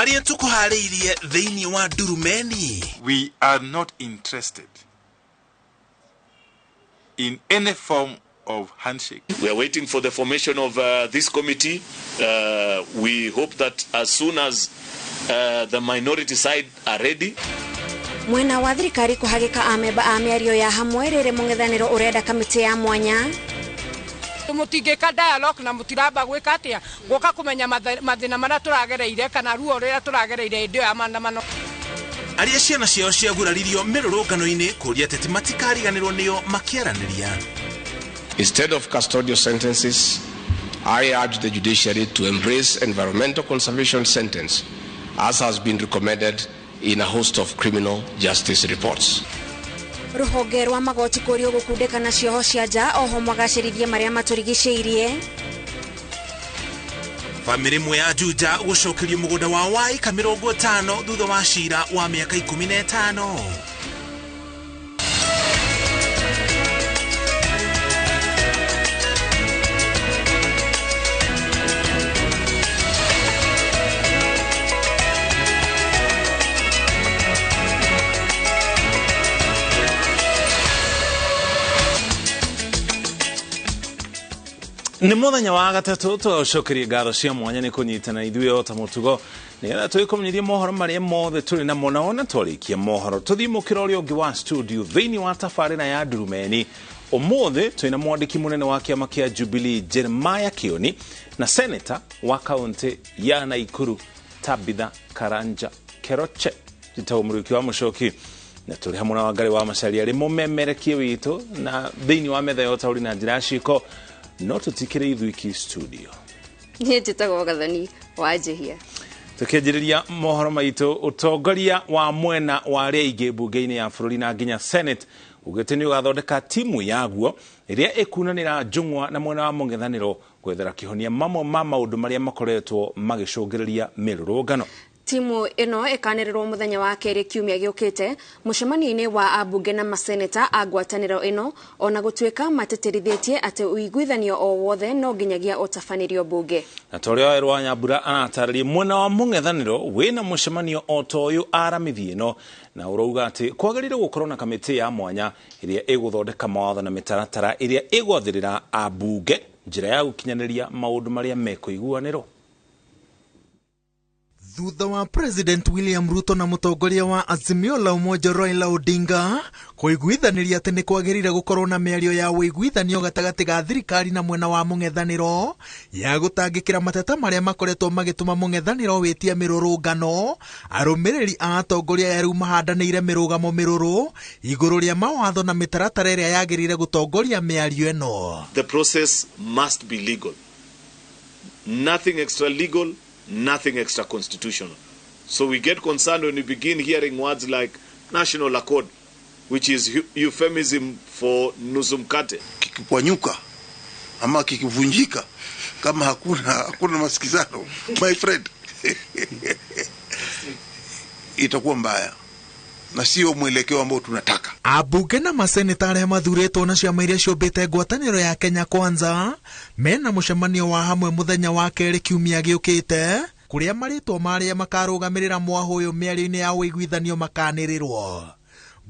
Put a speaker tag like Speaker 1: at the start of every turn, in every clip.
Speaker 1: Maria tukuhariirie thiini wa Durumeni.
Speaker 2: We are not interested in any form of handshake.
Speaker 3: We are waiting for the formation of this committee. We hope that as soon as the minority side are ready.
Speaker 4: Mwena wa thirikari kuhagika ameba amiario ya hamwe rere mungethaniro urenda kamiti ya mwanya.
Speaker 5: Mutingeka dialogue na mutiraba gwika atia goka kumenya mathina mara turagereire kana ruo rira turagereire ndio ya maandamano.
Speaker 1: Aria ciana ciao ciaguraririo mirurungano-ini kuria teti matikariganirwo nio makiaraniria.
Speaker 6: Instead of custodial sentences, I urge the judiciary to embrace environmental conservation sentence, as has been recommended in a host of criminal justice reports.
Speaker 4: Ruhonge rwa magoti kurio gukundika na cioho cia nja oho magacirithie maria maturigiceirie.
Speaker 1: Family mwe ya Juja gucokerio mugunda wa wai ka 50 thutha wa cira wa miaka 15. Ni muthenya wa gatatu tucokerie ngatho cia mwanya ni kunyitana ithuĩ ota mutugo nigetha twikumenyerie mohoro maria mothe turi na mona ona twarikia mohoro tuthimukira uria ungi wa studio thiini wa tafarina ya Durumeni. Umuthi twina mwandiki munene wa kiama kia Jubilee Jeremiah Kioni na senator wa kaunti ya Naikuru Tabitha Karanja Keroche Titaumuriki wa Mushoki na turi hamwe na Wangari wa Macharia ari mumemerekie witu na thiini wa metha yota uri na njira ciko no tutikire ithuiki studio.
Speaker 7: Njitagwo Gathani wajihia.
Speaker 1: Tukianjiriria mohoro maitu utongoria wa mwena wa aria ingi bunge-ini ya bururi na nginya Senate ugite ni ugathondeka timu yaguo iria ikunanira njung'wa na mwena wa mungethaniro gwethera kihonia mamwe ma maundu maria makoretwo magicungiriria mirurungano.
Speaker 4: Timu ino ikanerirwo muthenya wa keri kiumia giukite mucemanio-ini wa abunge na maseneta agwataniro ino ona gutwika mateterithitie ati uiguithanio o wothe no nginyagia utafanirio bunge.
Speaker 1: Na torio erwa Nyambura anataririe mwena wa mungethaniro wina mucemanio o toyu aramithie no na urauga ati kwagirire gukorwo na kamiti ya mwanya iria iguthondeka mawatho na mitaratara iria igwathirira abunge njira ya gukinyaniria maundu maria mekuiguaniro.
Speaker 8: Thutha wa President William Ruto na mutongoria wa Azimio la Umoja Raila Odinga kuiguithaniria ati ni kwagirire gukorwo na miario ya uiguithanio gatagati ga thirikari na mwena wa mungethaniro ya gutangikira mateta maria makoretwo magituma mungethaniro witia mirurungano. Arumiriri a atongoria ya riu mahandaniire mirugamo miruru iguru ria mawatho na mitaratara iria yagirire gutongoria miario eno.
Speaker 3: The process must be legal. Nothing extra legal. Nothing extra constitutional. So we get concerned when we begin hearing words like national accord, which is euphemism for nusu mkate.
Speaker 9: Kikipwanyuka ama kikivunjika kama hakuna masikizano, my friend, itakuwa mbaya na sio mwelekeo ambao tunataka.
Speaker 8: Abunge na maseneta aria mathuretwo na ciama iria ciumbite ngwataniro ya Kenya Kwanza mena mucemanio wa hamwe muthenya wa keri kiumia giukite kuria maritwo maria makarugamirira mwaho uyu miario-ini ya uiguithanio makanirirwo.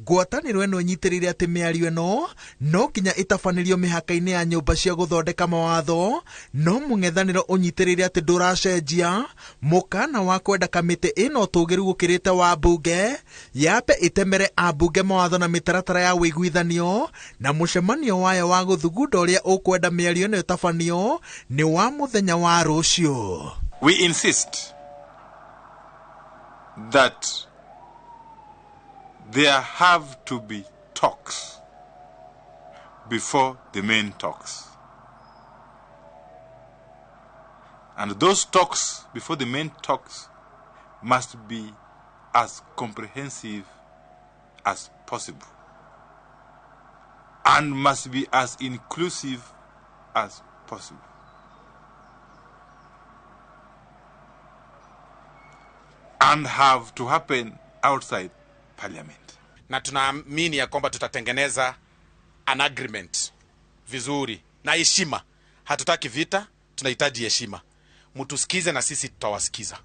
Speaker 8: Ngwataniro eno nyitirire ati miario eno no kinya itafanirio mihaka-ini ya nyumba cia guthondeka mawatho no mungethaniro unyitirire ati nduracenjia mukana wa kwenda kamiti ino tugiru gukirite wa bunge yape itemere abunge mawatho na mitaratara ya uiguithanio na mucemanio wayo wa guthugunda uria ukwenda miario eno itafanio ni wa muthenya wa rucio.
Speaker 2: We insist that there have to be talks before the main talks. And those talks before the main talks must be as comprehensive as possible and must be as inclusive as possible. And have to happen outside Parliament.
Speaker 10: Na tunaamini ya kwamba tutatengeneza an agreement vizuri na heshima. Hatutaki vita, tunahitaji heshima. Mtusikize na sisi tutawasikiza.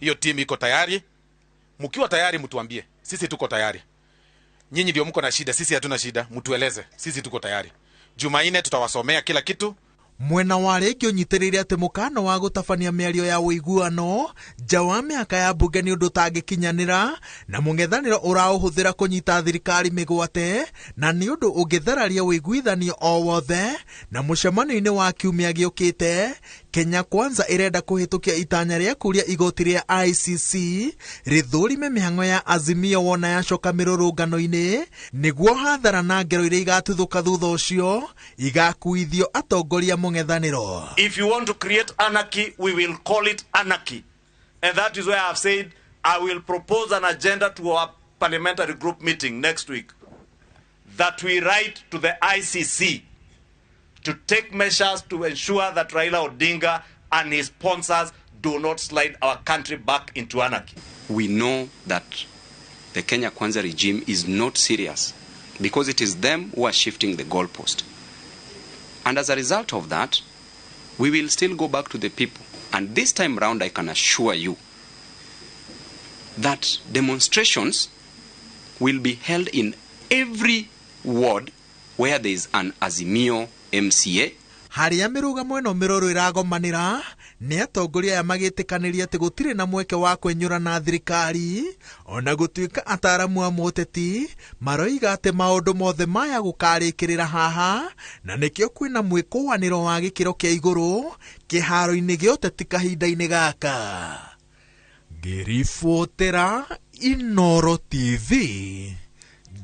Speaker 10: hiyo timu iko tayari. Mkiwa tayari mtuambie, sisi tuko tayari. Nyinyi ndio mko na shida, sisi hatuna shida, mtueleze, sisi tuko tayari. Jumanne tutawasomea kila kitu.
Speaker 8: Mwena warĩngĩ ũnyitĩrĩire atĩ mũkano wa gũtabania mĩario ya ũiguano nja wa mĩaka ya mbunge nĩ ũndũ ũtangĩkinyanĩra na mũng'ethanĩro ũraũhũthĩra kũnyita thirikari mĩgwate na nĩ ũndũ ũngĩthararia ũiguithanio o wothe. Na mũcemanio-inĩ wa kiumia gĩũkĩte, Kenya Kwanza ĩrenda kũhĩtũkia itanya rĩa kũria igoti rĩa ICC rĩthũrime mĩhang'o ya Azimio wona yacoka mĩrũrũngano-inĩ, nĩguo hathara na ngero iria igatuthũka thutha ũcio igakuithio atongoria mũng'ethanĩro.
Speaker 11: If you want to create anarchy, we will call it anarchy. And that is why I have said I will propose an agenda to our parliamentary group meeting next week that we write to the ICC to take measures to ensure that Raila Odinga and his sponsors do not slide our country back into anarchy.
Speaker 12: We know that the Kenya Kwanza regime is not serious because it is them who are shifting the goalpost. And as a result of that, we will still go back to the people. And this time round, I can assure you that demonstrations will be held in every ward where there is an Azimio MCA.
Speaker 8: Harĩa mĩrũgamo ĩno mĩrũrũ ĩragomanĩra nĩ atongoria aya magĩtĩkanĩria atĩ gũtirĩ na mweke wa kwenyũra na thirikari, ona gũtuĩka ataaramu a mũteti maroiga atĩ maũndũ mothe maya gũkarĩkĩrĩra haha, na nĩkĩo kwĩna mwĩkũanĩro wa gĩkĩro kĩa igũrũ kĩharo-inĩ gĩa ũteti kahinda-inĩ gaka. Ngĩribotera Inooro TV,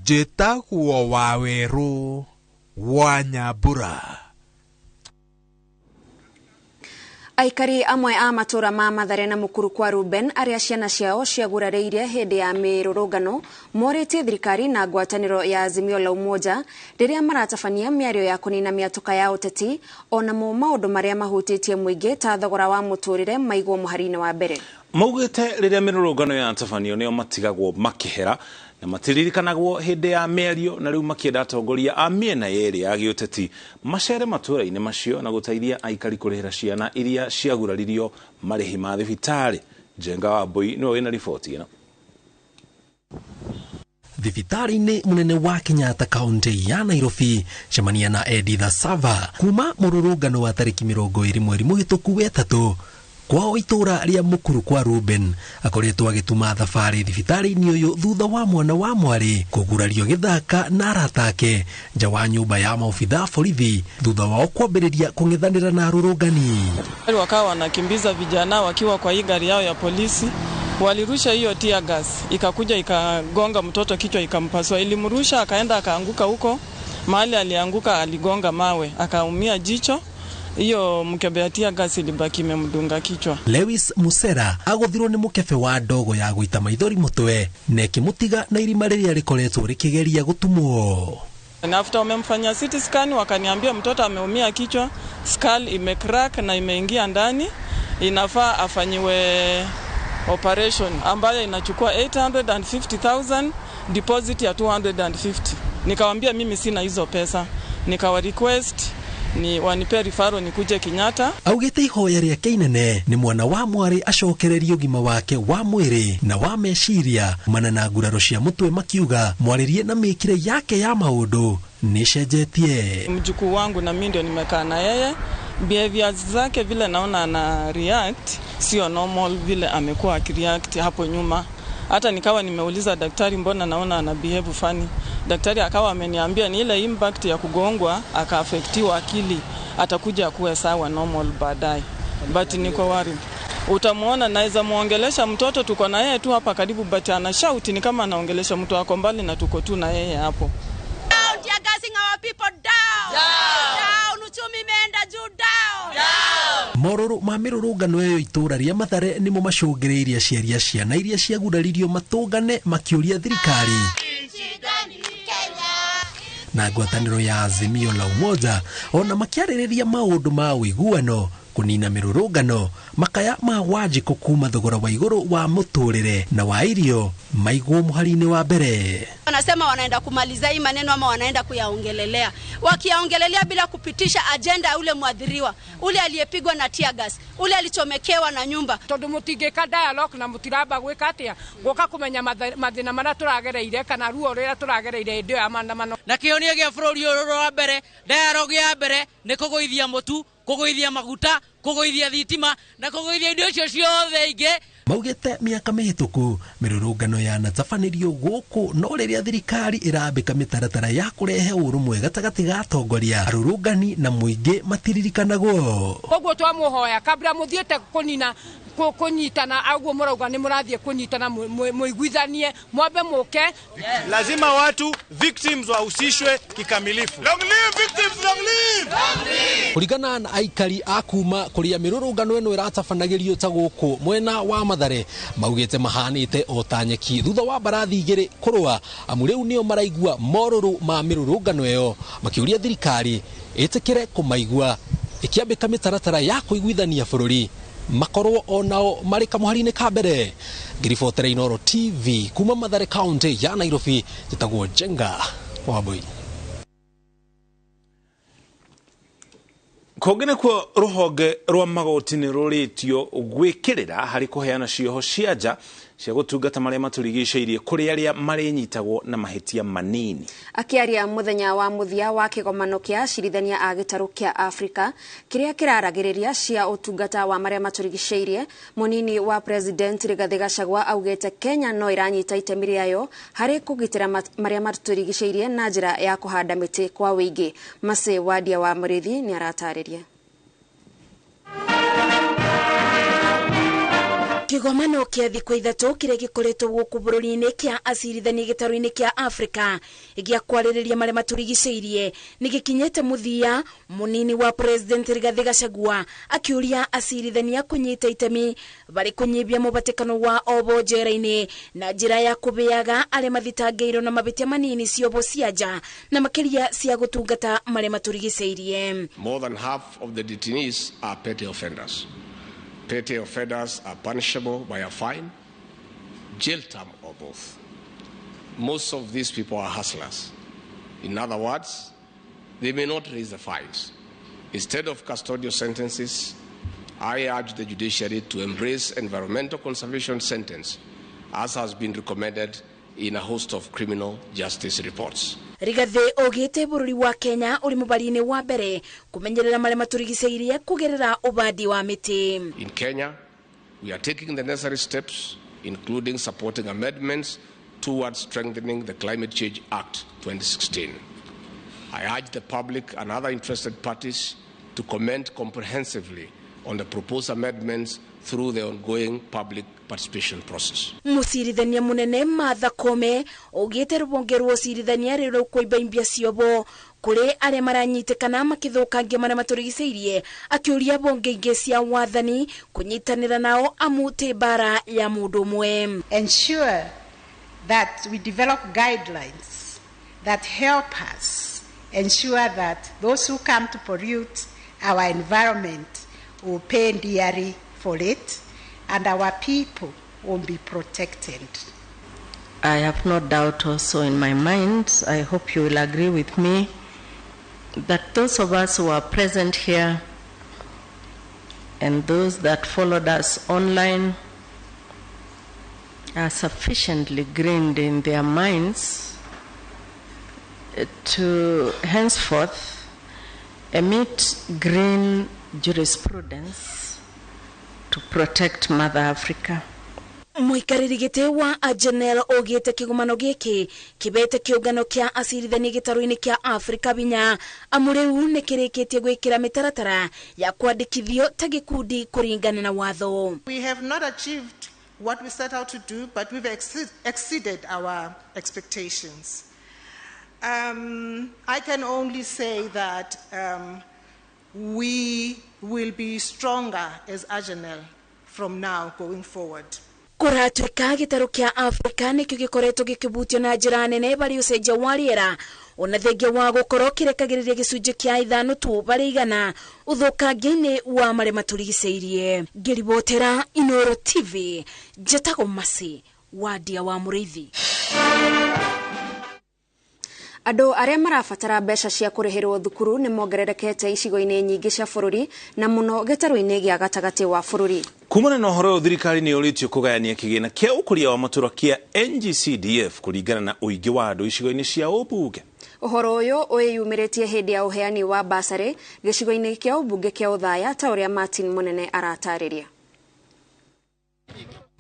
Speaker 8: njĩtagwo Wawerũ wa Nyambura.
Speaker 4: Aikari amwe a matura ma Mathare na Mukuru kwa Ruben aria ciana ciao ciagurarĩire hĩndĩ ya mĩrũrũngano morĩtie thirikari na ngwatanĩro ya Azimio la Umoja rĩrĩa maratabania mĩario ya kũnina mĩatuka ya ũteti onamo maũndũ marĩa mahutĩtie mũingĩ ta thogora wa mũtũrĩre maigwo mũhari-inĩ wa mbere.
Speaker 1: Maugĩte rĩrĩa mĩrũrũngano ya tabanio nĩo matigagwo makĩhera na matiririkanagwo hĩndĩ ya mĩario, na rĩu makĩenda atongoria a mĩena yerĩ ya gĩũteti macere matũra-inĩ macio na gũteithia aikari kũrĩhĩra ciana iria ciaguraririo marĩhi ma thibitarĩ. Njenga wa Mbui nĩwe wĩna riboti ĩno.
Speaker 13: Thibitarĩ-inĩ mũnene wa Kenyatta kaunti ya Nairobi cemania na Editha Sava kuma mũrũrũngano wa tarĩki 20 mweri mũhĩtũku wetatũ kwa itũra rĩa Mukuru kwa Ruben akoretwo agĩtuma thabarĩ thibitarĩ-inĩ ũyũ thutha wa mwana wa mwarĩ kũgurario gĩthaka na aratake nja wa nyũmba ya maobitha borithi thutha wao kwambĩrĩria kũng'ethanĩra na arũrũngani.
Speaker 14: Wakawa wanakimbiza vijana wakiwa kwa hii gari yao ya polisi, walirusha hiyo tear gas, ikakuja ikagonga mtoto kichwa ikampasua, ilimrusha akaenda akaanguka huko mahali alianguka, aligonga mawe akaumia jicho. Iyo mkebe ya tear gas ilibaki imemdunga kichwa.
Speaker 13: Lewis Musera agũthirwo nĩ mũkebe wa ndogo ya gũita maithori mũtwe na ikĩmũtiga na irima rĩrĩa rĩkoretwo rĩkĩgeria gũtumwo.
Speaker 14: Na after wamemfanyia CT scan wakaniambia mtoto ameumia kichwa, skull imecrack na imeingia ndani, inafaa afanyiwe operation ambayo inachukua 850,000, deposit ya 250. Nikamwambia mimi sina hizo pesa, nikawa request ni wanipe rifaro nikuje Kenyatta.
Speaker 13: Augĩte ihoya rĩake inene nĩ mwana wa mwarĩ acokererio ũgima wake wa mwĩrĩ na wa meciria mana na nguraro cia mũtwe, makiuga mwarĩrie na mĩkire yake ya maũndũ nĩ cenjetie.
Speaker 14: Mjukuu wangu na mimi ndio nimekaa na yeye, behaviors zake vile naona ana react sio normal vile amekuwa akireact hapo nyuma. Hata nikawa nimeuliza daktari mbona naona ana behave funny. Daktari akawa ameniambia ni ile impact ya kugongwa akaafektiwa akili, atakuja kuwa sawa normal baadaye. But niko worried. Utamuona naweza muongelesha mtoto, tuko na yeye tu hapa karibu, but ana shout ni kama anaongelesha mtu wako mbali na tuko tu na yeye hapo.
Speaker 15: Down, they are gassing our people down. Down. Down, uchumi imeenda juu down. Down.
Speaker 13: Mororo ma mĩrũrũngano ĩyo itũra rĩa Mathare nĩmo macũngĩrĩirie aciari a ciana iria ciaguraririo matũngane makĩũria thirikari na ngwatanĩro ya Azimio la Umoja ona makĩarĩrĩria maũndũ ma ũiguano kũnina mĩrũrũngano, makaya ma Wanjikũ kuma thogora wa igũrũ wa mũtũrĩre na wa irio maigwo muhari-ini wa mbere.
Speaker 15: Wanasema wanaenda kumaliza hii maneno ama wanaenda kuyaongelelea. Wakiyaongelelea bila kupitisha agenda ya ule mwadhiriwa, ule aliyepigwa na tear gas, ule alichomekewa na nyumba.
Speaker 5: Tondu mutingika dialogue na mutiramba gwika atia goka kumenya mathina maria turagereire kana ruo rira turagereire ndio ya maandamano.
Speaker 16: Na kionio gia bururi uru wa mbere, dialogue ya mbere ni kuguithia mutu, kuguithia maguta, kuguithia thitima na kuguithia indo icio ciothe ingi.
Speaker 13: Maugite miaka mihituku mirurungano ya natafanirio guku no riria thirikari irambika mitaratara ya kurehe urumwe gatagati ga atongoria arurungani na muingi matiririkanagwo.
Speaker 5: Koguo twamuhoya kabla muthiete kunyitana aguo murauga ni murathie kunyitana muiguithanie mwambe muke.
Speaker 17: Lazima watu victims wahusishwe kikamilifu.
Speaker 2: Long live victims, long live!
Speaker 13: Kurigana na aikari akuma kuria mirurungano eno iratafanagirio ta guku mwena wa Mathare maugite mahanite otanyeki thutha wa barathi igiri kurwa amureu nio maraigua moruru ma mirurungano eyo makiuria thirikari itikire kumaigua ikiambika mitaratara ya kuiguithania bururi makorwo onao mari kamuhari-ini ka mbere. Ngiribotera Inooro TV kuma Mathare County ya Nairobi, jitagwo Jenga Wabui.
Speaker 1: Kogene kwa ruhonge rwa magoti ni ruritio gwikirira hari kuheana cioho cia nja cia gutungata maria maturigiceirie kuri aria marinyitagwo na mahitia manini.
Speaker 4: Akiaria muthenya wa muthia wa kigomano kia acirithania a gitaru kia Afrika kiria kiraragiriria cia utungata wa maria maturigiceirie, munini wa president Rigathi Gachagua augete Kenya no iranyita itemi riayo hari kugitira maria maturigiceirie na njira ya kuhanda miti kwa wingi. Mase Wadia wa Murithi ni aratariria. Kigomano kia thikũ ithatu kiria gikoretwo guku bururi-ini kia acirithania gitaru-ini kia Afrika igia kwaririria maria maturigiceirie ni gikinyete muthia, munini wa president Rigathi Gachagua akiuria acirithania kunyita itemi bari kunyibia mubatikano wa obo njera-ini na njira ya kubeaga aria mathitangĩirwo na mabitia manini ciobo cia nja na makiria cia gutungata maria maturigiceirie.
Speaker 6: More than half of the detainees are petty offenders. Petty offenders are punishable by a fine, jail term, or both. Most of these people are hustlers. In other words, they may not raise the fines. Instead of custodial sentences, I urge the judiciary to embrace environmental conservation sentence, as has been recommended in a host of criminal justice reports.
Speaker 4: Rigathi ogete bururi wa Kenya uri mubari-ini wa mbere kumenyerera maria maturigiceirie kugerera ubandi wa miti.
Speaker 6: In Kenya, we are taking the necessary steps, including supporting amendments towards strengthening the Climate Change Act 2016. I urge the public and other interested parties to comment comprehensively on the proposed amendments through the ongoing public participation process.
Speaker 4: Musirithania munene Martha Koome ogete rubonge rwo sirithania rero kuibaimbia ciobo kuri aria maranyitikana makithukangia maria maturigiceirie, akiuria bonge ingi cia wathani kunyitanira nao amute bara ya mundu mwe.
Speaker 18: Ensure that we develop guidelines that help us ensure that those who come to pollute our environment will pay dearly for it, and our people will be protected.
Speaker 19: I have no doubt also in my mind, I hope you will agree with me, that those of us who are present here and those that followed us online are sufficiently grained in their minds to henceforth emit green jurisprudence to protect Mother Africa.
Speaker 4: Muikariri gite wa General ogete kigomano giki kibete kiungano kia acirithania gitaru-ini kia Afrika binya amureu ne kireketie gwikira mitaratara ya kwandikithio ta gikundi kuringana na watho.
Speaker 18: We have not achieved what we set out to do, but we've exceeded our expectations. I can only say that we will be stronger as Agenel from now going forward.
Speaker 4: Kuratuika gitaru kia Afrika nikio gikoretwo gikibutio na njira nene bari ucenjia wa riera ona thengia wa gukorwo kirekagiriria gicunji kia ithano tu bari igana uthukangia-ini wa maria maturigiceirie. Ngiribotera Inooro TV, Jetago Masi
Speaker 20: Wadia wa Muriithi.
Speaker 4: Andũ arĩa marabatara mbeca cia kũrĩhĩrwo thukuru nĩ mongererekete icigo-inĩ nyingĩ cia bũrũri na mũno gĩtarũ-inĩ gĩa gatagatĩ wa bũrũri.
Speaker 1: Kumana na ũhoro ũyũ thirikari nĩ yũrĩtio kũgayania kĩgĩna kĩa ũkũria wa matũũra kĩa NGCDF kũringana na ũingĩ wa andũ icigo-inĩ cia ũmbunge.
Speaker 4: Ũhoro ũyũ ũyumĩrĩtie hĩndĩ ya ũheani wa basarĩ gĩcigo-inĩ kĩa ũmbunge kĩa Uthaya ta ũrĩa Martin Munene aratarĩria.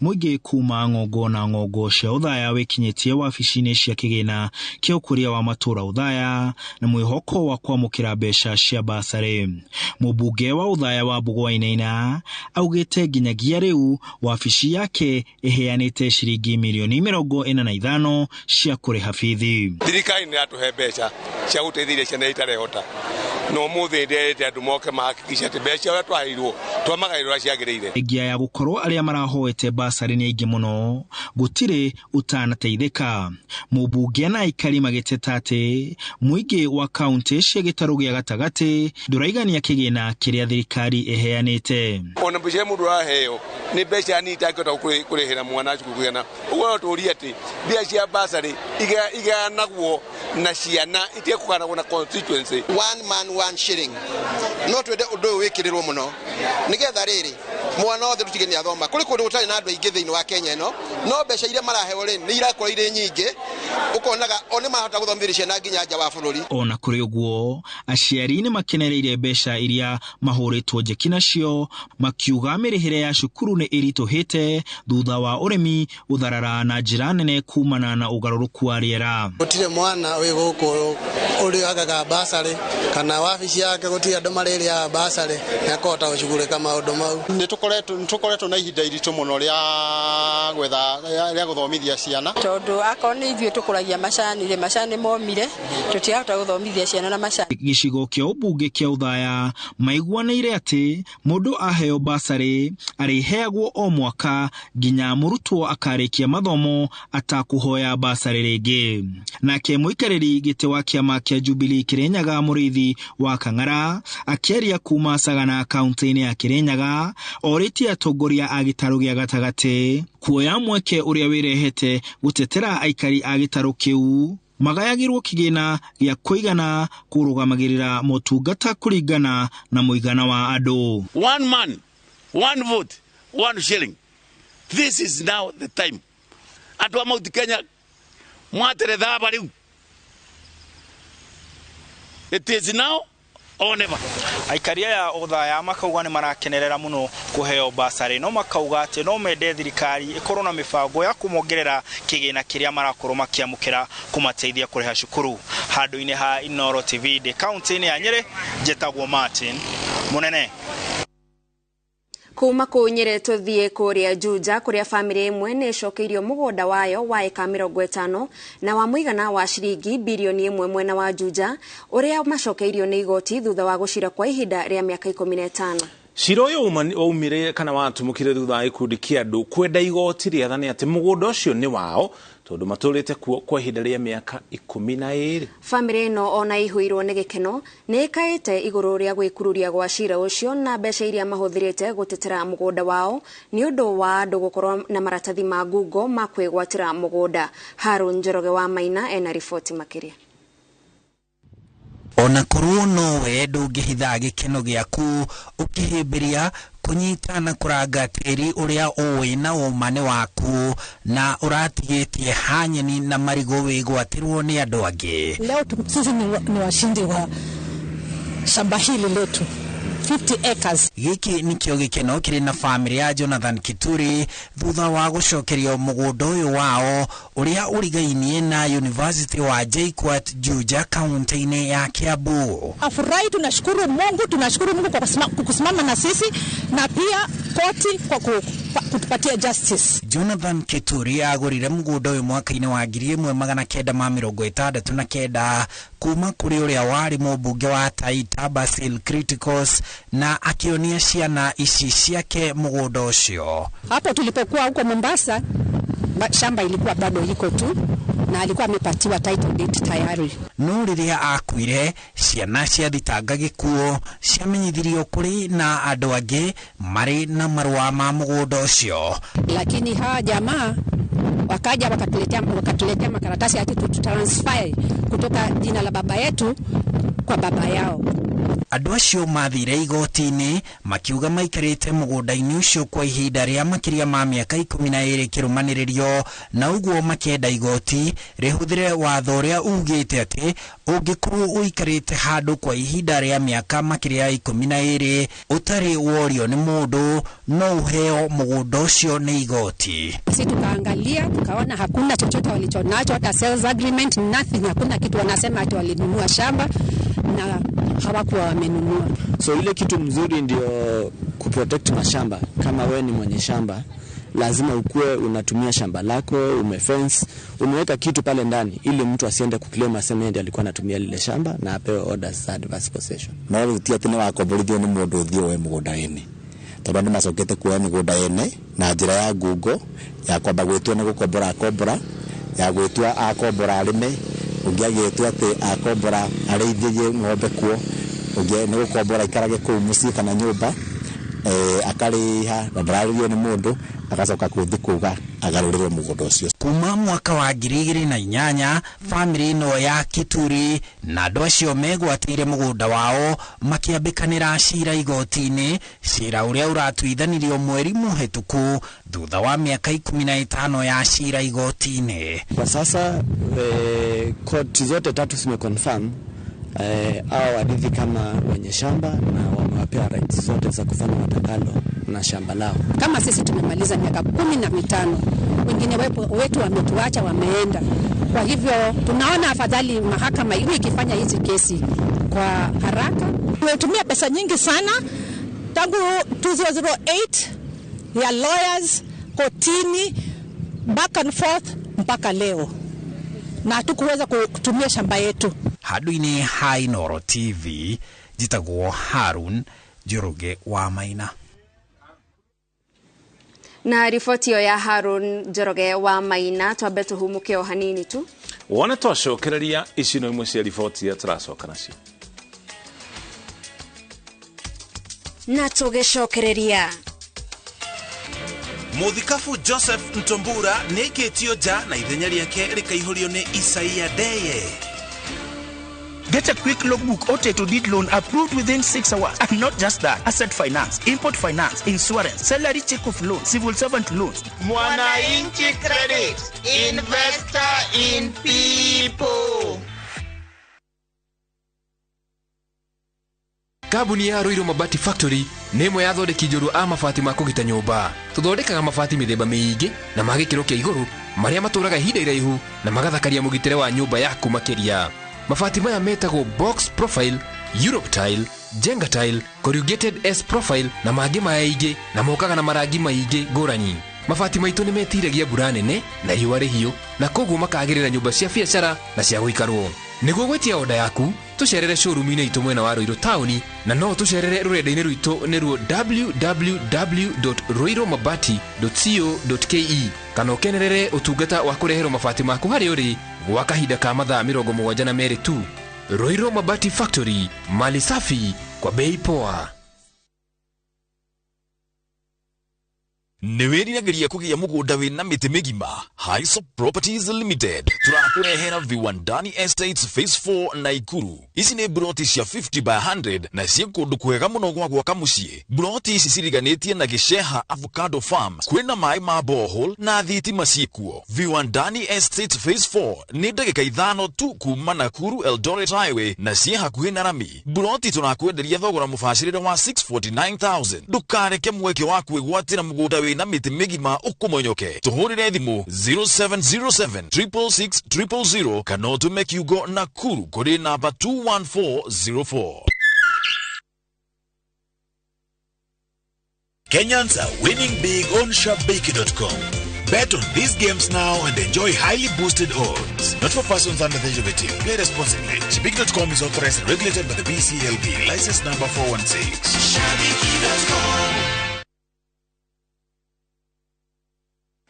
Speaker 21: Mũingĩ kuma ng'ongo na ng'ongo cia Uthaya wĩkinyĩtie wabici-inĩ cia kĩgĩna kĩa ũkũria wa matũũra Uthaya na mwĩhoko wa kwamũkĩra mbeca cia basarĩ. Mũmbunge wa Uthaya wa Bugwainaina augĩte nginyagia rĩu wabici yake ĩheanĩte ciringi mirioni 45 cia kũrĩha bithi.
Speaker 22: Thirikari nĩ yatũhe mbeca cia gũteithĩrĩria ciana itarehota. No mũthĩ ndĩrĩte andũ moke mahakikice atĩ mbeca ũrĩa twaheirwo twamagaĩrwo ũrĩa ciagĩrĩire. Ingia ya gũkorwo arĩa marahoete basarĩ nĩ aingĩ mũno gũtirĩ ũtanateithĩka. Mũmbunge na aikari magĩteta atĩ mũingĩ wa kaunti cia gĩtarũ gĩa gatagatĩ ndũraigania kĩgĩna kĩrĩa thirikari ĩheanĩte. Ona mbeca mũndũ araheo nĩ mbeca nini itangĩhota kũrĩhĩra mwana cukuru kũgĩana. Ũguo no tũũrie atĩ mbia cia basarĩ iganagwo na ciana itekũganagwo na constituency.
Speaker 23: One man one shilling. No twende ũndũ ũyũ wĩkĩrĩrwo mũno nĩgetha rĩrĩ mwana wothe tutige nĩ athoma. Kũrĩ kũndũ gũtarĩ na andũ aingĩ thĩinĩ wa Kenya ĩno, no mbeca iria maraheo rĩ nĩ irakorwo irĩ nyingĩ, ũkonaga o nĩ mahota gũthomithĩria ciana nginya nja wa bũrũri. Ona kũrĩ ũguo aciari nĩ makenereire mbeca iria mahũrĩtwo njeki nacio, makiuga mĩrĩhĩre ya cukuru nĩ ĩritũhĩte thutha wa ũrĩmi ũtharara na njĩra nene kumana na ũgarũrũku wa rĩera. Gũtirĩ mwana wĩ gũkũ ũrĩa agaga basarĩ kana wabici yake gũtirĩ andũ marĩrĩa basarĩ na kota gũcugurĩka maũndũ mau. Nĩ tũkoretwo na ihinda iritũ mũno rĩa gũthomithia ciana. Tondũ akorwo nĩ ithuĩ tũkũragia macani momire tũtiahota gũthomithia ciana na macani. Gĩcigo kĩa ũmbunge kĩa Uthaya maiguanĩire atĩ mũndũ aheo basarĩ arĩheagwo o mwaka nginya mũrutwo akarĩkia mathomo atakũhoya basarĩ rĩngĩ. Nake mũikarĩri gĩtĩ wa kĩama kĩa Jubilee Kirinyaga Muriithi wa Kang'ara akĩaria kuma Sagana kaunti-inĩ ya Kirinyaga orĩtie atongoria a gĩtarũ gĩa gatagatĩ kuoya mweke ũrĩa wĩrehete gũtetera aikari a gĩtarũ kĩu magayagĩrwo kĩgĩna gĩa kũigana kũrũgamagĩrĩra motungata kũringana na mũigana wa andũ.
Speaker 24: One man, one vote, one shilling. This is now the time. Andũ a Mount Kenya mwateretha bariu. It is now or never.
Speaker 21: Aikaria ya Uthaya makauga nĩ marakenerera mũno kũheo basarĩ, no makauga atĩ no mende thirikari ĩkorwo na mĩbango ya kũmongerera kĩgĩna kĩrĩa marakorwo makĩamũkĩra kũmateithia kũrĩha cukuru. Handũ-inĩ ha Inooro TV de kaunti-inĩ ya Nyeri, njĩtagwo Martin Munene.
Speaker 4: Kuma kũu Nyeri tũthiĩ kũrĩa Juja kũrĩa famĩlĩ ĩmwe nĩ ĩcokeirio mũgũnda wayo wa eka 50 na wa mũigana wa ciringi bilioni 1 mwena wa Juja ũrĩa macokeirio nĩ igoti thutha wa gũcira kwa ihinda rĩa mĩaka 15.
Speaker 1: Cira ũyũ waumire kana watumũkire thutha wa ikundi kĩa andũ kwenda igoti rĩathane atĩ mũgũnda ũcio nĩ wao tondũ matũrĩte kwa ihinda rĩa mĩaka 12.
Speaker 4: Famĩlĩ ĩno ona ihuirwo nĩ gĩkeno nĩ ĩkaĩte igũrũ rĩa gwĩkururia gwa cira ũcio na mbeca iria mahũthĩrĩte gũtetera mũgũnda wao nĩ ũndũ wa andũ gũkorwo na maratathi ma ngungo ma kwĩgwatĩra mũgũnda. Harun Njoroge wa Maina ena riboti makĩria.
Speaker 25: Ona korwo nowe ndũngĩhitha gĩkeno gĩaku ũkĩhĩmbĩria kunyita na kũranga tĩri ũrĩa ũĩ na ũmane waku na ũratigĩtie hanyeni na marigũ wĩgwatĩrwo nĩ andũ angĩ.
Speaker 26: Leo sisi ni washindi wa shamba hili letu 50 acres.
Speaker 25: Gĩkĩ nĩkĩo gĩkeno kĩrĩ na famĩlĩ ya Jonathan Kituri thutha wa gũcokerio mũgũnda ũyũ wao ũrĩa ũrigainie na University wa JKUAT Juja kaunti-inĩ ya Kiambu.
Speaker 26: Afurahi, tunashukuru Mungu kwa kusimama na sisi na pia koti kwa kutupatia justice.
Speaker 25: Jonathan Kituri agũrire mũgũnda ũyũ mwaka-inĩ wa 1969 kuma kũrĩ ũrĩa warĩ mũmbunge wa Taita Basil Criticus na akionia ciana ici ciake mũgũnda ũcio.
Speaker 26: Hapo tulipokuwa huko Mombasa shamba ilikuwa bado iko tu na alikuwa amepatiwa title deed tayari.
Speaker 25: No rĩrĩa akuire ciana ciathitanga gĩkuũ ciamenyithirio kũrĩ na andũ angĩ marĩ na marũa ma mũgũnda ũcio.
Speaker 26: Lakini hawa jamaa wakaja wakatuletea makaratasi ati tutransfer kutoka jina la baba yetu kwa baba yao.
Speaker 25: Andũ acio mathire igoti-inĩ makiuga maikarĩte mũgũnda-inĩ ũcio kwa ihinda rĩa makĩria ma mĩaka 12 kĩrũmanĩrĩrio, na ũguo makĩenda igoti rĩhũthĩre watho ũrĩa ugĩte atĩ ũngĩkorwo ũikarĩte handũ kwa ihinda rĩa mĩaka makĩria 12 ũtarĩ worio nĩ mũndũ no ũheo mũgũnda ũcio nĩ igoti.
Speaker 26: Sisi tukaangalia tukaona hakuna chochote walichonacho, hata sales agreement, nothing, hakuna kitu wanasema ati walinunua shamba na hawakuwa wamenunua.
Speaker 3: So ile kitu mzuri ndio kuprotect mashamba. Kama we ni mwenye shamba, lazima ukue unatumia shamba lako, umefence, umeweka kitu pale ndani ili mtu asiende kuclaim aseme ndiye alikuwa anatumia lile shamba na apewe orders za adverse possession.
Speaker 7: Na utia tene wakomborithio ni mundu uthio we mugunda-ini. Tondu ni macokete kuoya migunda ene na njira ya ngungo ya kwamba gwitwo ni gukombora akombora, ya gwitwa akombora arime, ungiagitwo ati akombora arithie ng'ombe kuo, ungia ni gukombora ikarage kuu mucii kana nyumba akariha na ndarario ni mundu agacoka kuthi kuga agarurirwo mugunda ucio.
Speaker 25: Kuma mwaka wa 2008 family ino ya Kituri na andũ acio megwatĩire mũgũnda wao makĩambĩkanĩra cira igoti-inĩ, cira ũrĩa ũratuithanirio mweri mũhetũku thutha wa mĩaka 15 ya cira igoti-inĩ.
Speaker 3: Kwa sasa court zote tatu zimeconfirm hao warithi kama wenye shamba na wamewapea rights zote za kufanya matakalo na shamba lao.
Speaker 26: Kama sisi tumemaliza miaka 15, wengine wetu wametuacha wameenda. Kwa hivyo tunaona afadhali mahakama hii ikifanya hizi kesi kwa haraka. Tumetumia pesa nyingi sana tangu 2008 ya lawyers, kotini, back and forth mpaka leo, na hatukuweza kutumia shamba yetu.
Speaker 25: Handũ-inĩ ha Inooro TV, njĩtagwo Harun Njoroge wa Maina.
Speaker 4: Na ripoti ya Harun Njoroge wa Maina twambe tuhumuke o hanini tu.
Speaker 1: Wona twacokereria ici no imwe cia riboti ya turacoka nacio.
Speaker 4: Na tugicokereria
Speaker 9: Muthikabu Joseph Ntombura nĩaikĩtio nja na ithenya rĩake rĩkaihũrio nĩ Isaia Deye.
Speaker 10: Get a quick logbook or title deed loan approved within 6 hours. And not just that, asset finance, import finance, insurance, salary check of loan, civil servant loans.
Speaker 11: Mwananchi Credit, investor in people.
Speaker 20: Kabuni ya Roiro Mabati Factory nĩ ĩmwe ya thondeki njũru a mabati ma kũgita nyũmba. Tũthondekaga mabati mĩthemba mĩingĩ na ma gĩkĩro kĩa igũrũ marĩa matũraga ihinda iraihu na magathakaria mũgitĩre wa nyũmba yaku makĩria. Mabati maya metagwo box profile, Europe tile, Jenga tile, corrugated S profile na mangĩ maingĩ na mokaga na marangi maingĩ ngũrani. Mabati maitũ nĩ metiragia mbura nene na riũa rĩhiũ na koguo makagĩrĩra nyũmba cia biacara na cia gũikarwo. Nĩguo gwetia oda yaku, tucerere showroom-inĩ itũ mwena wa Roiro Town na no tucerere rũrenda-inĩ rwitũ nĩruo www.roiromabati.co.ke kana ũkenerere ũtungata wa kũreherwo mabati maku harĩ ũrĩ gwa kahinda ka mathaa 72 tu. Roiro Mabati Factory, mali safi kwa bei poa.
Speaker 27: Nĩwĩriragĩria kũgĩa mũgũnda wĩna mĩtĩ mĩgima. Highsop Properties Limited turakũrehera Viwandani Estates Phase 4 Naikuru. Ici nĩ broti cia 50 by 100 na cia kũndũ kwega mũno gwa gwaka mũciĩ. Broti ici ciriganĩtie na Gĩceha Avocado Farms, kwĩna maĩ ma borehole na thitima ciĩkuo. Viwandani Estates Phase 4 nĩ ndagĩka 5 tu kuma Nakuru Eldoret Highway na ciĩ hakuhĩ na Rami. Broti tunakwenderia thogora mũbacĩrĩre wa 649,000. Ndũkareke mweke wa kwĩgwatĩra mũgũnda na mĩtĩ mĩgima ũkũmonyoke. Tũhũrĩre thimũ 0707 666 000 kana ũtũme kiugo Nakuru kũrĩ namba 21404.
Speaker 9: Kenyans are winning big on shabiki.com. Bet on these games now and enjoy highly boosted odds. Not for persons under the age of 18. Play responsibly. Shabiki.com is authorized and regulated by the BCLB. License number 416. Shabiki.com.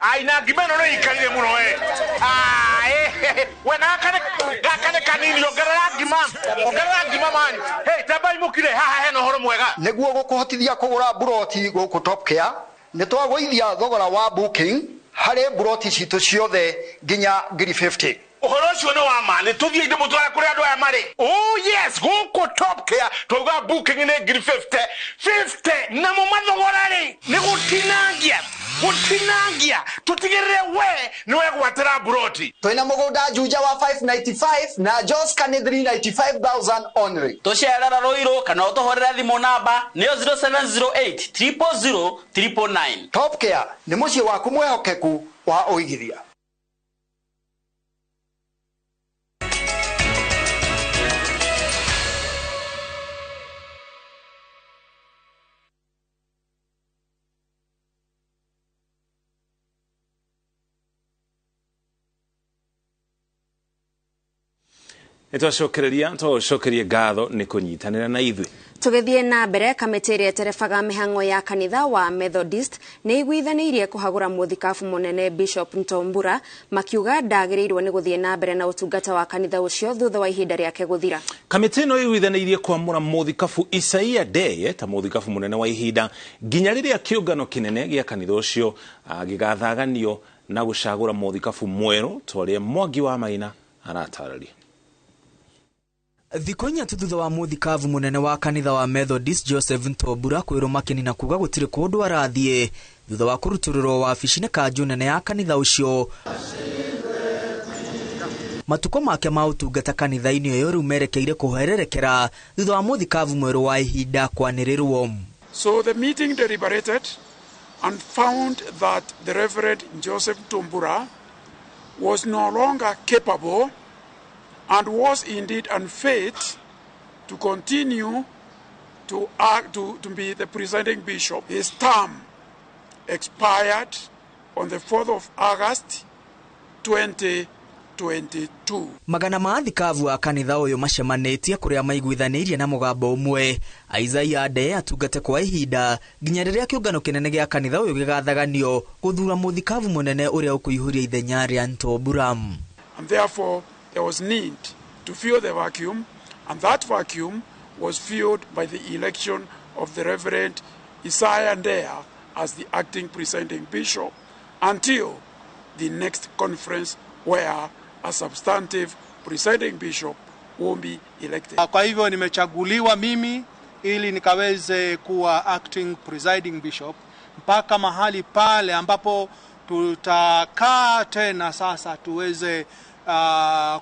Speaker 11: Ai na gimano no ikalire muno wena kane kanini ongerera ngima man. Hey tabai mukire haha heno horo mwega
Speaker 28: niguo gukuhotithia kugura broti guku Top Care ni twagũithia thogora wa booking
Speaker 5: hare buroti cito ciothe nginya ngiri 50.
Speaker 11: Uhoro ucio no wa mani tuthie inde mutwara kuri andu aya mari. Oh yes, guku top care toga booking ni ngiri 50 na mu mathogorari ni gutinangia tutigirire we ni we gwatira buroti.
Speaker 5: Toina mugunda juja wa 595 na Jos kan 395,000 only.
Speaker 8: Tosherera roiro kana utohorera thimo namba ni 0708 000 999.
Speaker 5: Top care ni mucie waku mwehokeku wa uigithia.
Speaker 1: Twacokereria ngatho ni kunyitanira na ithui.
Speaker 4: Tugithie na mbere kamiti iria terefaga mihango ya kanitha wa Methodist ni igwithaniirie kuhagura muthikabu munene Bishop Ntombura makiuga ndagirirwo ni guthie na mbere na utungata wa kanitha ucio thutha wa ihinda riake guthira.
Speaker 1: Kamiti no igwithaniirie kwamura muthikabu Isaia Ndeye ta muthikabu munene wa ihinda nginya riria kiungano kinene gia kanitha ucio gigathaganio na gucagura muthikabu mweru twarie Mwangi wa Maina aratararia.
Speaker 12: Thikonya thutha wa muthikavu munene wa kanitha wa Methodist Joseph Ntombura kwiro makini na kuga gutire kundu arathie thutha wa kuruturiro wa afishine kanju nene ya kanitha ucio. Matuko make ma utungata kanitha-ini iyo riu merekeire kuhererekera thutha wa muthikavu mweru wa ihinda kwanirirwo.
Speaker 14: So the meeting deliberated and found that the Reverend Joseph Ntombura was no longer capable and was indeed unfit to continue to be the presiding bishop. His term expired on the 4th of August 2022.
Speaker 12: Magana maathikavu a kanitha uyu macemanitie kuria maiguithanirie na mugambo umwe. Isaia Ndeye atungate kwa ihinda nginya riria kiungano kinene gia kanitha uyu gigathaganio guthura muthikavu munene uria ukuihuria ithenya ria Ntombura.
Speaker 14: And therefore there was need to fill the vacuum, and that vacuum was filled by the election of the Reverend Isaia Ndeye as the acting presiding bishop until the next conference where a substantive presiding bishop will be elected.
Speaker 15: Kwa hivyo nimechaguliwa mimi ili nikaweze kuwa acting presiding bishop mpaka mahali pale ambapo tutakaa tena sasa tuweze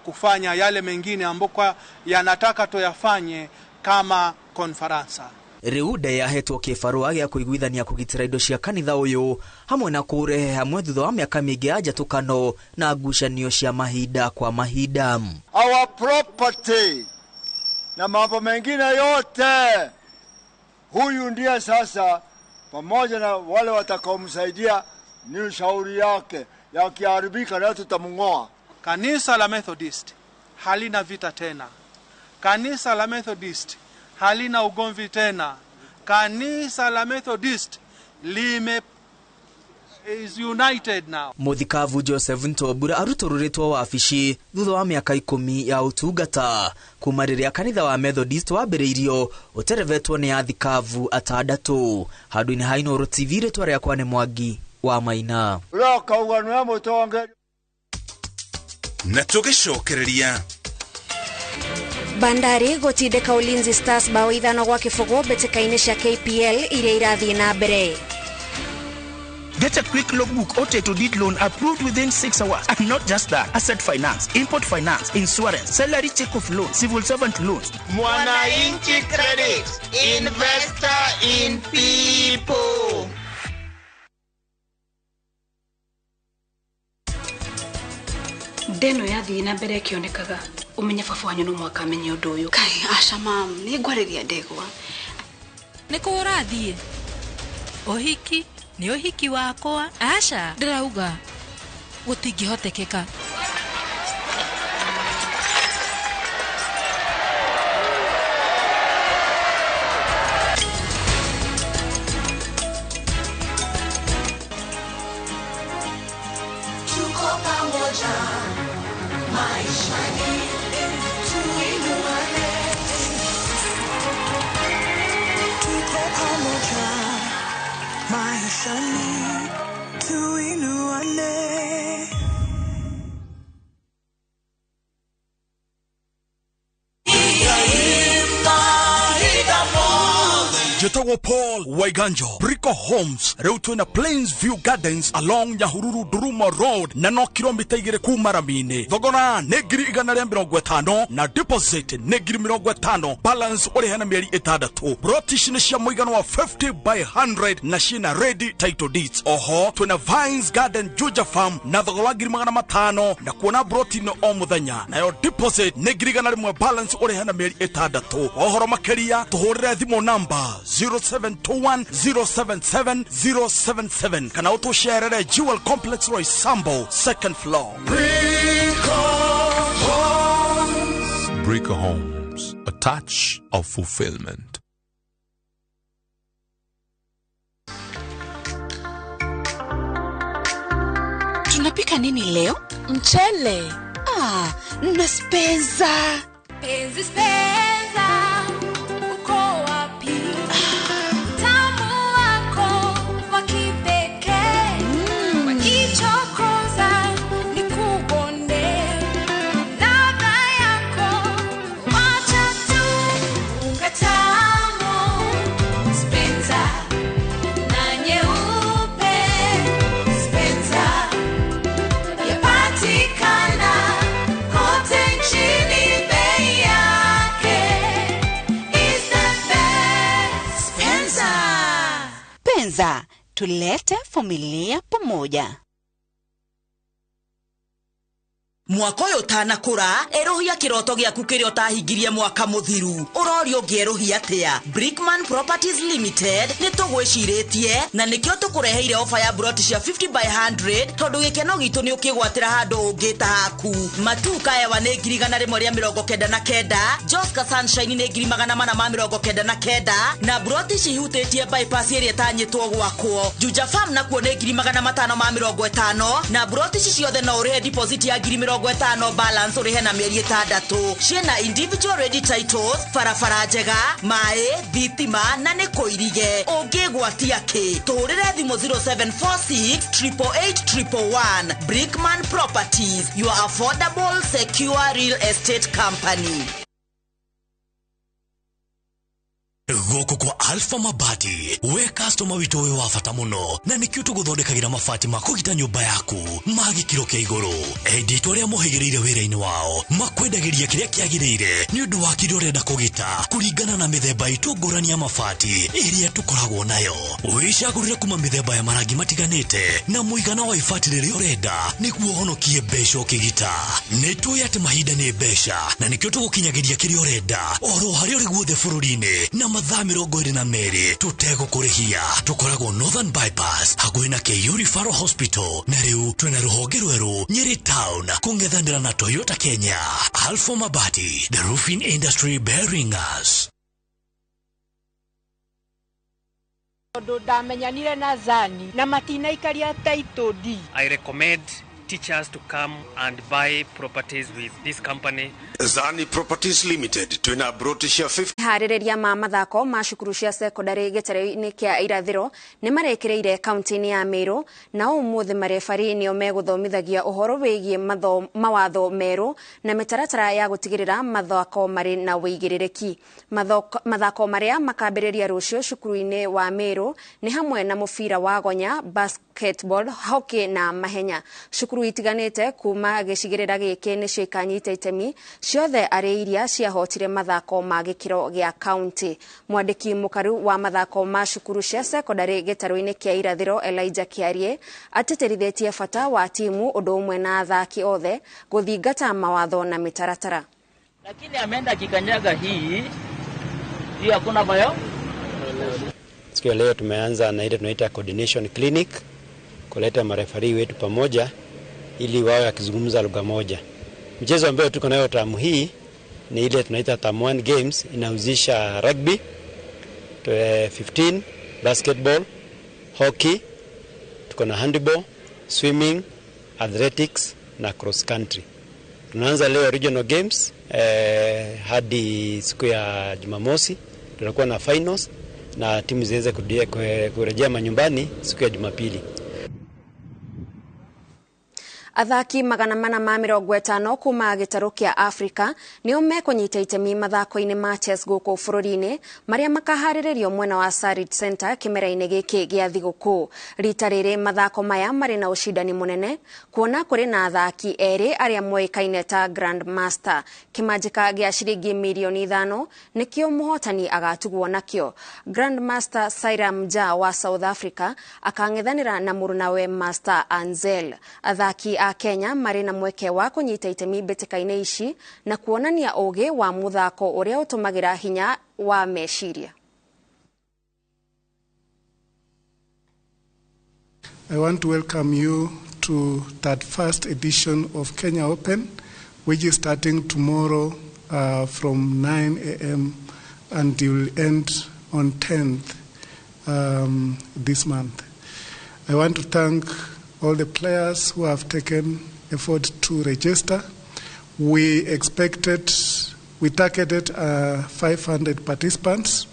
Speaker 15: kufanya yale mengine ambako yanataka tuyafanye kama konferansa.
Speaker 12: Riu Ndeye ahetwo kibarua gia kuiguithania kugitira indo cia kanitha uyu hamwe na kurehe hamwe thutha wa miaka mingi aja tukano na ngucanio cia mahinda kwa mahinda.
Speaker 5: Our property na mambo mengine yote, huyu ndiye sasa pamoja na wale watakaomsaidia ni ushauri yake, yakiharibika na tutamngoa.
Speaker 15: Kanisa la Methodist halina vita tena. Kanisa la Methodist halina ugomvi tena. Kanisa la Methodist is united now.
Speaker 12: Muthikavu Joseph Ntombura arutururitwo wabici thutha wa miaka 10 ya utungata kuma riria kanitha wa Methodist wambiriirio uterevetwo ni athikavu atandatu. Handu-ini ha Inooro TV ritwa riakwa ni Mwangi wa Maina.
Speaker 5: Urakauga nwe mutonge
Speaker 9: na tugicokereria.
Speaker 4: Bandari gutindika Ulinzi Stars bao 5 gwa kibugu betikaine cia KPL iria irathie na mbere.
Speaker 10: Get a quick logbook or to deed loan approved within 6 hours. And not just that, asset finance, import finance, insurance, salary check of loan, civil servant loans.
Speaker 16: Mwananchi Credit, investor in people.
Speaker 17: Deno yathi na mbere kionekaga umenye baba wanyu no mwaka amenye undu uyu.
Speaker 28: Kai asha mam ni ngwariria ndegwa.
Speaker 17: Niko urathie. Ohiki ni ohiki wakwa. Asha ndirauga gutingihotekeka.
Speaker 10: Jetawo Paul Waiganjo Brico Homes Reutu na Plainsview Gardens along Nyahururu Duruma Road na no kilomita 2 kuma Ramine. Thogora negiri 150 na deposit negiri 50, balance ore hana mieri 6. Brotish ni cia muigano wa 50 by 100 na shina ready title deeds. Oho tuna Vines Garden Juja Farm na thogora ngiri 500 na kuona broti no o muthenya. Na yo deposit negiri 100 balance ore hana mieri 6. Ohoro makeria tuhurire thimo number 0721077077 kana utosherere Jewel Complex Roy Sambo 2nd floor.
Speaker 2: Brico Homes, a touch of fulfillment.
Speaker 6: Tunapika nini leo? Mchele. Na spenza.
Speaker 13: Penzi spenza. Uko wapi? Tamu wako wa kipekee. Wakichokoza ni kubonde. Ladha yako wacha tu. Unga tamu. Spenza. Na nyeupe. Spenza. Yapatikana kote nchini, bei yake is the best.
Speaker 6: Penza, tulete familia pamoja.
Speaker 18: Mwaka uyu tanakura erohia kiroto giaku kiria utahingirie mwaka muthiru urorio ngierohia atia. Brickman Properties Limited nitugwiciritie na nikio tukureheire ofa ya broti cia 50 by 100 tondu gikeno gitu ni ukigwatira handu ungita haku. Matuka ewa ni 199, Joska Sunshine ni 499 na broti cihutĩtie bypass ĩrĩa tanyĩtwo gwakwo. Juja Farm nakuo ni 550 na broti ciothe no ũrĩhe deposit ya 50 balance urihe na mieri 6. Ciena individual ready titles, farafara njega, mae, thitima na nikuirige. Ungigwatia ki turire thimo 0746 888 Brickman Properties, your affordable secure real estate company.
Speaker 19: Goko kwa Alpha Mabati, we customer wito we wafata muno na nikio tuguthondekagira mabati makugita nyumba yaku magikiro kia iguru. Edito ria muhigirire wira-ini wao makwendagiria kiria kiagirire ni undu wa kido renda kugita kuringana na mithemba itungurani ya mabati iria tukoragwo nayo. Wicagurire kuma mithemba ya marangi matiganite na muigana wa ibati riria urenda niguo honokie mbeca ukigita. Nitui ati mahinda ni mbeca na nikio tugukinyagiria kiria urenda oro hari uri guothe bururi-ini na mathaa 22 tutegũkũrĩhia. Tukoragwo Northern Bypass hakuhĩ na KU Referral Hospital na rĩu twina rũhonge rwerũ Nyeri Town kũng'ethanĩra na Toyota Kenya. Alpha Mabati, the roofing industry bearing us.
Speaker 22: Ndamenyanire na Zani na matinaikaria title D.
Speaker 23: I recommend teachers to come and buy properties with this company.
Speaker 24: Zani Properties Limited twina broti cia 50.
Speaker 4: Harireria ma mathako ma cukuru cia secondary gĩtare-inĩ kĩa irathĩro nĩ marekereire kaunti-inĩ ya Meru na umuthi marefari nĩo megũthomithagia ũhoro wĩgiĩ mawatho merũ na mĩtaratara ya gũtigĩrĩra mathako marĩ na wĩigĩrĩrĩki. Mathako marĩa makambĩrĩria rũciũ cukuru-inĩ wa Meru nĩ hamwe na mũbira wa gonya, basketball, hockey na mahenya. Cukuru itiganĩte kuma gĩcigĩrĩra gĩkĩ nĩcio ikanyita itemi ciothe arĩ iria ciahotire mathako ma gĩkĩro gĩa kaunti. Mwandĩki mũkaru wa mathako ma cukuru cia secondary gĩtarũ-inĩ kĩa irathĩro Elijah Kiarie ateterithĩtie bata wa timu ũndũ ũmwe na athaki othe gũthingata mawatho na mĩtaratara.
Speaker 8: Lakini ameenda kikanyaga hii hakuna bayo.
Speaker 29: Siku ya leo tumeanza na ile tunaita coordination clinic, kuleta marefari wetu pamoja ili wawe wakizungumza lugha moja. Mchezo ambao tuko nayo tamu hii ni ile tunaita term 1 games, inahusisha rugby, 15, basketball, hockey, tuko na handball, swimming, athletics na cross country. Tunaanza leo regional games hadi siku ya Jumamosi tutakuwa na finals na timu ziweze kurejea manyumbani siku ya Jumapili.
Speaker 4: Athaki magana mana ma 50 kuma gĩtarũ kĩa Africa nĩo mekũnyita itemi mathako-inĩ ma chess gũkũ bũrũri-inĩ marĩa makaharĩrĩrio mwena wa Sarit Center kĩmera-inĩ gĩkĩ gĩa thigũkũ. Rita rĩrĩ mathako maya marĩ na ũcindani mũnene kuona kũrĩ na athaki erĩ arĩa moĩkaine ta Grand Master. Kĩmanjĩka gĩa ciringi mirioni 5 nĩkĩo mũhotani agatugwo nakĩo. Grand Master Sairam Ja wa South Africa akang'ethanĩra na mũrunawe Master Anzel. Athaki a Kenya marĩ na mweke wa kũnyita itemi mbĩtĩka-inĩ ici na kuonania ũgĩ wa mũthako ũrĩa ũtũmagĩra hinya wa meciria.
Speaker 1: I want to welcome you to that first edition of Kenya Open, which is starting tomorrow from 9 a.m. until end on 10th this month. I want to thank all the players who have taken effort to register. We targeted 500 participants.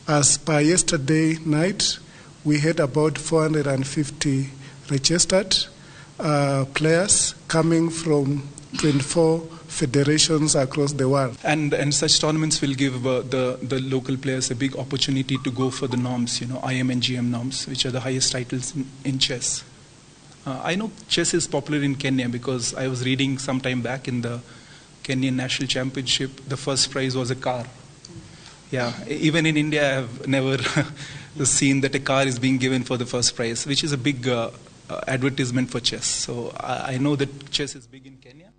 Speaker 1: As per yesterday night, we had about 450 registered players coming from 24 federations across the world.
Speaker 3: And such tournaments will give the local players a big opportunity to go for the norms, IM and GM norms, which are the highest titles in chess. I know chess is popular in Kenya because I was reading some time back in the Kenyan National Championship, the first prize was a car. Yeah, even in India, I have never seen that a car is being given for the first prize, which is a big advertisement for chess. So I know that chess is big in Kenya.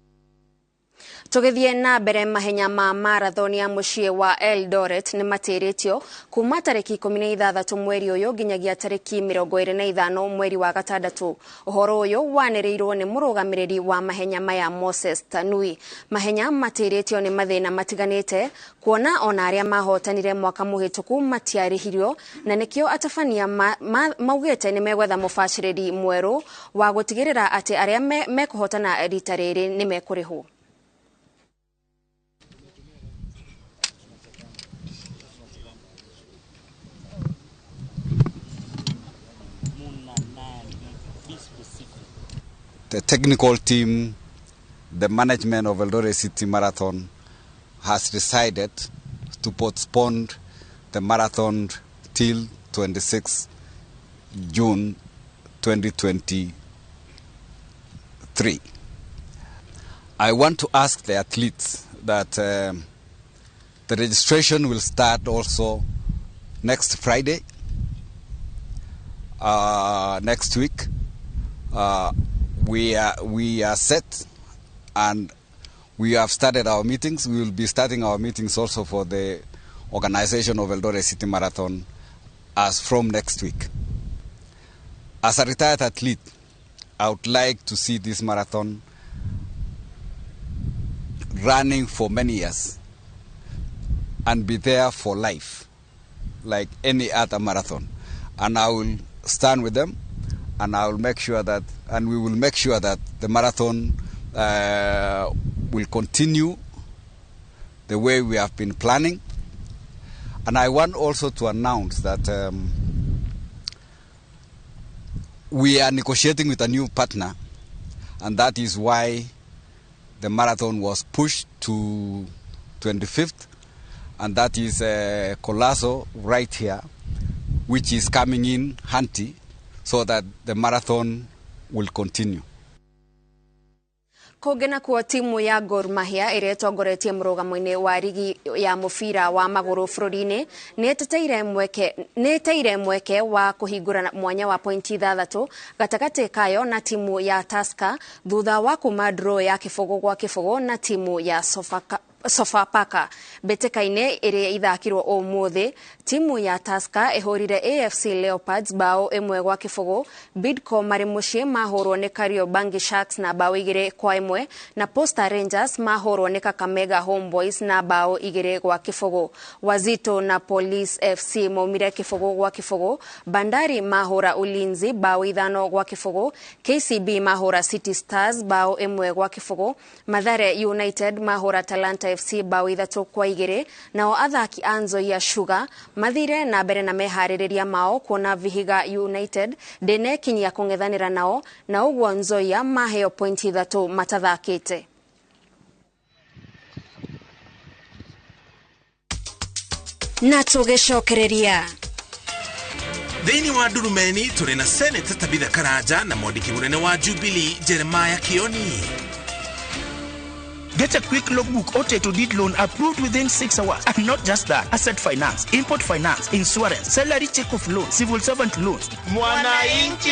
Speaker 4: Tũgĩthiĩ na mbere mahenya ma marathon ya mũciĩ wa Eldoret nĩ matĩrĩtio kuma tarĩki 16 mweri ũyũ nginyagia tarĩki 25 mweri wa gatandatũ. Ũhoro ũyũ wanĩrĩirwo nĩ mũrũgamĩrĩri wa mahenya maya Moses Tanui. Mahenya matĩrĩtio nĩ mathĩna matiganĩte kuona ona arĩa mahotanire mwaka mũhĩtũku matiarĩhirio na nĩkĩo atabania maugĩte nĩ megwetha mũbacĩrĩri mwerũ wa gũtigĩrĩra atĩ arĩa mekũhotana rita rĩrĩ nĩ mekũrĩhwo.
Speaker 7: The technical team, the management of Eldoret City Marathon has decided to postpone the marathon till 26 June 2023. I want to ask the athletes that the registration will start also next Friday, next week. We are set and we have started our meetings. We will be starting our meetings also for the organization of Eldoret City Marathon as from next week. As a retired athlete, I would like to see this marathon running for many years and be there for life, like any other marathon. And I will stand with them. And I will make sure that, and we will make sure that the marathon will continue the way we have been planning. And I want also to announce that we are negotiating with a new partner, and that is why the marathon was pushed to 25th, and that is Colasso right here, which is coming in handy, so that the marathon will continue.
Speaker 4: Kũngĩna kuo timu ya Gor Mahia ĩrĩa ĩtongoretie mũrũgamo-inĩ wa rigi ya mũbira wa magũrũ bũrũri-inĩ nĩ ĩteire mweke wa kũhingũra mwanya wa pointi 6 gatagatĩ kayo na timu ya Tusker thutha wa kuma draw ya kĩbũgũ gwa kĩbũgũ na timu ya Sofapaka. Mbĩtĩka-inĩ ĩrĩa ithakirwo ũmũthĩ, timu ya Tusker ĩhũrire AFC Leopards bao 1-0. Bidco marĩ mũciĩ mahũrwo nĩ Kariobangi Sharks na bao 2-1 na Posta Rangers mahũrwo nĩ Kakamega Homeboys na bao 2-0. Wazito na Police FC maumire kĩbũgũ gwa kĩbũgũ. Bandari mahũra Ulinzi bao 5-0. KCB mahũra City Stars bao 1-0. Mathare United mahũra Talanta FC bao 3-2 nao athaki a Nzoia Sugar mathire na mbere na meharĩrĩria mao kuona Vihiga United ndenekinyia kung'ethanĩra nao na ũguo Nzoia maheo pointi 3 matathakĩte. Na tũgĩcokereria
Speaker 11: Thĩinĩ wa Ndurumeni tũrĩ na Senator Tabitha Karanja na mwandĩki mũnene wa Jubilee Jeremiah Kioni.
Speaker 12: Get a quick logbook or to deed loan approved within 6 hours. And not just that, asset finance, import finance, insurance, salary check of loan, civil servant loans.
Speaker 16: Mwananchi